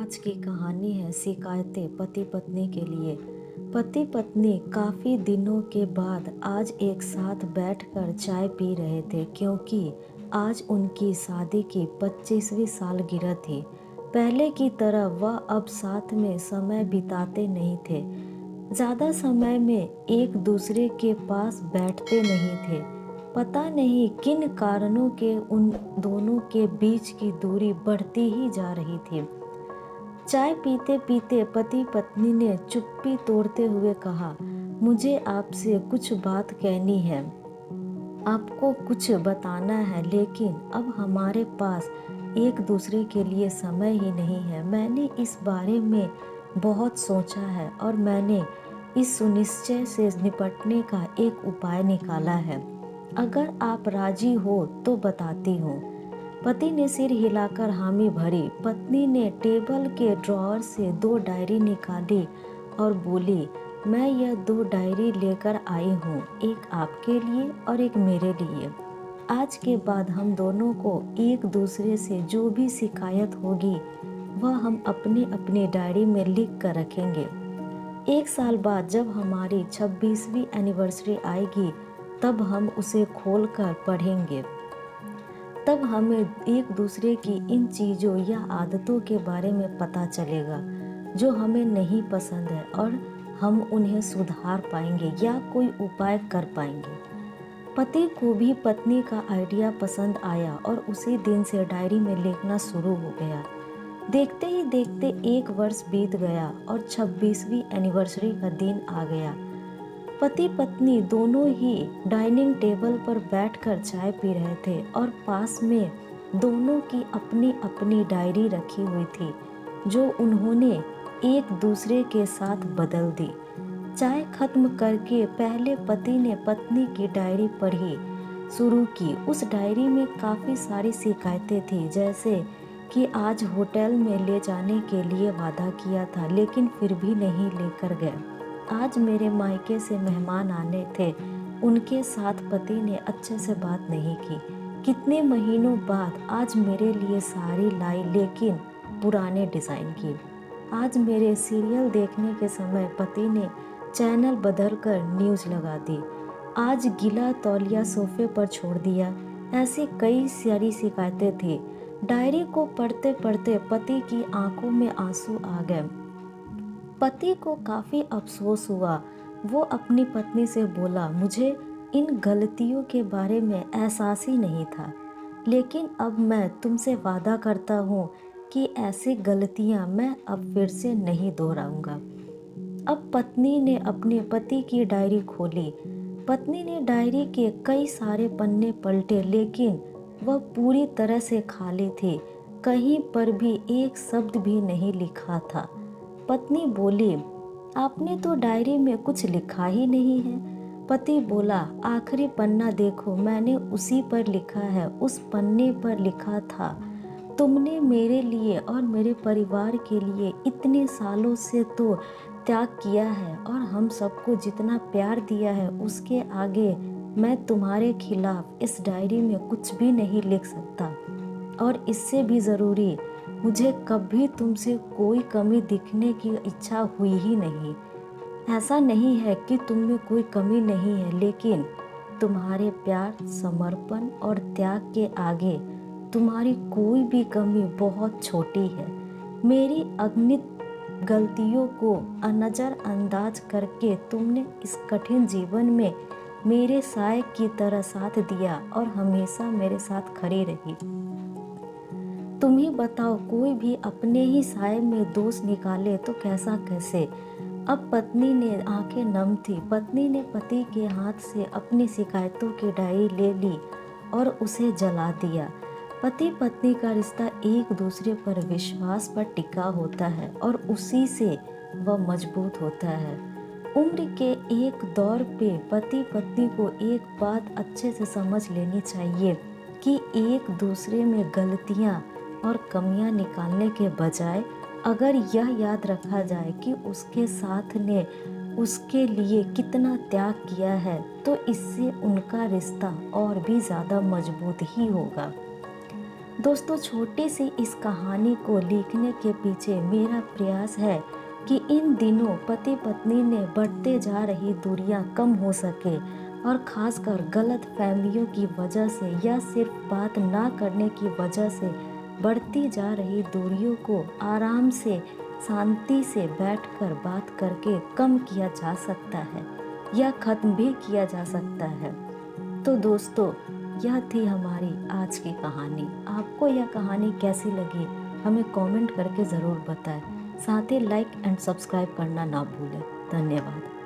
आज की कहानी है शिकायतें पति पत्नी के लिए। पति पत्नी काफ़ी दिनों के बाद आज एक साथ बैठकर चाय पी रहे थे क्योंकि आज उनकी शादी की 25वीं सालगिरह थी। पहले की तरह वह अब साथ में समय बिताते नहीं थे। ज़्यादा समय में एक दूसरे के पास बैठते नहीं थे। पता नहीं किन कारणों के उन दोनों के बीच की दूरी बढ़ती ही जा रही थी। चाय पीते पीते पति पत्नी ने चुप्पी तोड़ते हुए कहा, मुझे आपसे कुछ बात कहनी है, आपको कुछ बताना है, लेकिन अब हमारे पास एक दूसरे के लिए समय ही नहीं है। मैंने इस बारे में बहुत सोचा है और मैंने इस सुनिश्चय से निपटने का एक उपाय निकाला है। अगर आप राजी हो तो बताती हूँ। पति ने सिर हिलाकर हामी भरी। पत्नी ने टेबल के ड्रॉअर से 2 डायरी निकाली और बोली, मैं यह 2 डायरी लेकर आई हूँ, एक आपके लिए और एक मेरे लिए। आज के बाद हम दोनों को एक दूसरे से जो भी शिकायत होगी वह हम अपनी अपनी डायरी में लिख कर रखेंगे। 1 साल बाद जब हमारी 26वीं एनिवर्सरी आएगी तब हम उसे खोलकर पढ़ेंगे। तब हमें एक दूसरे की इन चीज़ों या आदतों के बारे में पता चलेगा जो हमें नहीं पसंद है और हम उन्हें सुधार पाएंगे या कोई उपाय कर पाएंगे। पति को भी पत्नी का आइडिया पसंद आया और उसी दिन से डायरी में लिखना शुरू हो गया। देखते ही देखते 1 वर्ष बीत गया और 26वीं एनिवर्सरी का दिन आ गया। पति पत्नी दोनों ही डाइनिंग टेबल पर बैठकर चाय पी रहे थे और पास में दोनों की अपनी अपनी डायरी रखी हुई थी जो उन्होंने एक दूसरे के साथ बदल दी। चाय खत्म करके पहले पति ने पत्नी की डायरी पढ़ी शुरू की। उस डायरी में काफ़ी सारी शिकायतें थी, जैसे कि आज होटल में ले जाने के लिए वादा किया था लेकिन फिर भी नहीं लेकर गए। आज मेरे मायके से मेहमान आने थे, उनके साथ पति ने अच्छे से बात नहीं की। कितने महीनों बाद आज मेरे लिए साड़ी लाई लेकिन पुराने डिज़ाइन की। आज मेरे सीरियल देखने के समय पति ने चैनल बदलकर न्यूज़ लगा दी। आज गीला तौलिया सोफे पर छोड़ दिया। ऐसी कई सारी शिकायतें थी। डायरी को पढ़ते पढ़ते पति की आंखों में आंसू आ गए। पति को काफ़ी अफसोस हुआ। वो अपनी पत्नी से बोला, मुझे इन गलतियों के बारे में एहसास ही नहीं था, लेकिन अब मैं तुमसे वादा करता हूँ कि ऐसी गलतियाँ मैं अब फिर से नहीं दोहराऊंगा। अब पत्नी ने अपने पति की डायरी खोली। पत्नी ने डायरी के कई सारे पन्ने पलटे लेकिन वह पूरी तरह से खाली थी। कहीं पर भी एक शब्द भी नहीं लिखा था। पत्नी बोली, आपने तो डायरी में कुछ लिखा ही नहीं है। पति बोला, आखिरी पन्ना देखो, मैंने उसी पर लिखा है। उस पन्ने पर लिखा था, तुमने मेरे लिए और मेरे परिवार के लिए इतने सालों से तो त्याग किया है और हम सबको जितना प्यार दिया है उसके आगे मैं तुम्हारे खिलाफ इस डायरी में कुछ भी नहीं लिख सकता। और इससे भी ज़रूरी, मुझे कभी तुमसे कोई कमी दिखने की इच्छा हुई ही नहीं। ऐसा नहीं है कि तुम में कोई कमी नहीं है, लेकिन तुम्हारे प्यार, समर्पण और त्याग के आगे तुम्हारी कोई भी कमी बहुत छोटी है। मेरी अगणित गलतियों को नज़रअंदाज करके तुमने इस कठिन जीवन में मेरे साय की तरह साथ दिया और हमेशा मेरे साथ खड़ी रही। तुम ही बताओ, कोई भी अपने ही साय में दोष निकाले तो कैसे। अब पत्नी ने आंखें नम थी। पत्नी ने पति के हाथ से अपनी शिकायतों की डायरी ले ली और उसे जला दिया। पति पत्नी का रिश्ता एक दूसरे पर विश्वास पर टिका होता है और उसी से वह मजबूत होता है। उम्र के एक दौर पे पति पत्नी को एक बात अच्छे से समझ लेनी चाहिए कि एक दूसरे में गलतियां और कमियां निकालने के बजाय अगर यह याद रखा जाए कि उसके साथ ने उसके लिए कितना त्याग किया है तो इससे उनका रिश्ता और भी ज़्यादा मजबूत ही होगा। दोस्तों, छोटी सी इस कहानी को लिखने के पीछे मेरा प्रयास है कि इन दिनों पति पत्नी ने बढ़ते जा रही दूरियां कम हो सके, और खासकर गलत फहमियों की वजह से या सिर्फ बात ना करने की वजह से बढ़ती जा रही दूरियों को आराम से, शांति से बैठकर बात करके कम किया जा सकता है या ख़त्म भी किया जा सकता है। तो दोस्तों, यह थी हमारी आज की कहानी। आपको यह कहानी कैसी लगी हमें कमेंट करके ज़रूर बताएं। साथ ही लाइक एंड सब्सक्राइब करना ना भूलें। धन्यवाद।